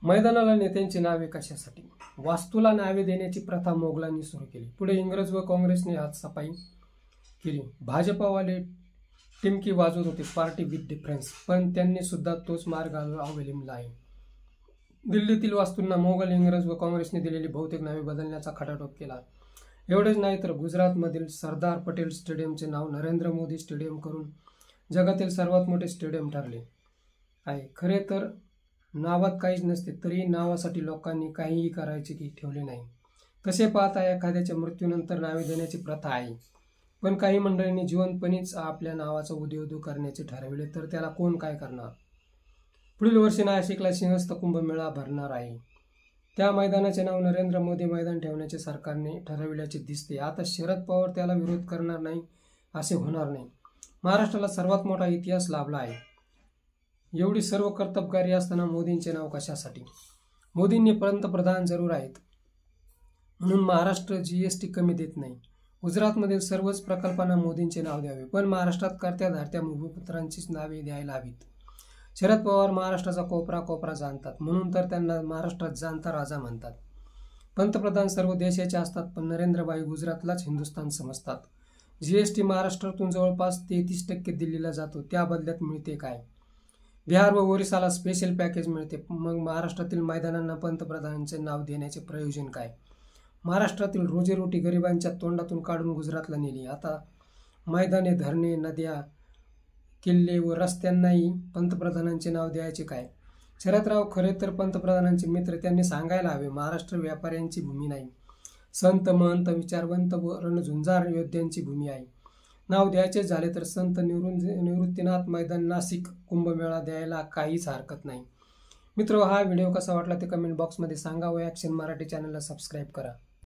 मैदानाला नेत्यांची नावे कशासाठी? वास्तूला नावे देण्याची प्रथा मोगलांनी सुरू केली. पुढे इंग्रज व काँग्रेसने हातसफाई केली. भाजपावाले टिमकी वाजवत होते, पार्टी विथ डिफरन्स, पण त्यांनी सुद्धा तोच मार्ग अवलंबला आहे. दिल्लीतील वास्तूंना मोगल, इंग्रज व काँग्रेसने दिलेली बहुतेक नावे बदलण्याचा खटाटोप केला. एवढेच नाही तर गुजरातमधील सरदार पटेल स्टेडियमचे नाव नरेंद्र मोदी स्टेडियम करून जगातील सर्वात मोठे स्टेडियम ठरले आहे. खरे तर नावात काहीच नसते, तरी नावासाठी लोकांनी काहीही करायचे की ठेवले नाही. तसे पाहता एखाद्याच्या मृत्यूनंतर नावे देण्याची प्रथा आहे, पण काही मंडळींनी जिवंतपणीच आपल्या नावाचा उदयोदय करण्याचे ठरविले तर त्याला कोण काय करणार? पुढील वर्षी नाशिकला सिंहस्थ कुंभमेळा भरणार आहे. त्या मैदानाचे नाव नरेंद्र मोदी मैदान ठेवण्याचे सरकारने ठरविल्याचे दिसते. आता शरद पवार त्याला विरोध करणार नाही असे होणार नाही. महाराष्ट्राला सर्वात मोठा इतिहास लाभला आहे. एवढी सर्व कर्तबगारी असताना मोदींचे नाव कशासाठी? मोदींनी पंतप्रधान जरूर आहेत म्हणून महाराष्ट्र GST कमी देत नाही. गुजरातमधील सर्वच प्रकल्पांना मोदींचे नाव द्यावे, पण महाराष्ट्रात कर्त्या धारत्या भूमिपुत्रांचीच नावे द्यायला हवीत. शरद पवार महाराष्ट्राचा कोपरा कोपरा जाणतात, म्हणून तर त्यांना महाराष्ट्रात जाणता राजा म्हणतात. पंतप्रधान सर्व देशाचे असतात, पण नरेंद्रभाई गुजरातलाच हिंदुस्थान समजतात. GST महाराष्ट्रातून जवळपास 33% दिल्लीला जातो, त्या बदल्यात मिळते काय? बिहार व ओरिसाला स्पेशल पॅकेज मिळते, मग महाराष्ट्रातील मैदानांना पंतप्रधानांचे नाव देण्याचे प्रयोजन काय? महाराष्ट्रातील रोजीरोटी गरिबांच्या तोंडातून काढून गुजरातला नेली. आता मैदाने, धरणे, नद्या, किल्ले व रस्त्यांनाही पंतप्रधानांचे नाव द्यायचे काय? शरदराव खरे तर पंतप्रधानांचे मित्र, त्यांनी सांगायला हवे, महाराष्ट्र व्यापाऱ्यांची भूमी नाही, संत, महंत, विचारवंत व रणझुंजार योद्ध्यांची भूमी आहे. नाव द्यायचे झाले तर संत निवृत्तीनाथ मैदान, नाशिक, कुंभमेळा द्यायला काहीच हरकत नाही. मित्र, हा व्हिडिओ कसा वाटला ते कमेंट बॉक्समध्ये सांगा व ॲक्शन मराठी चॅनलला सबस्क्राईब करा.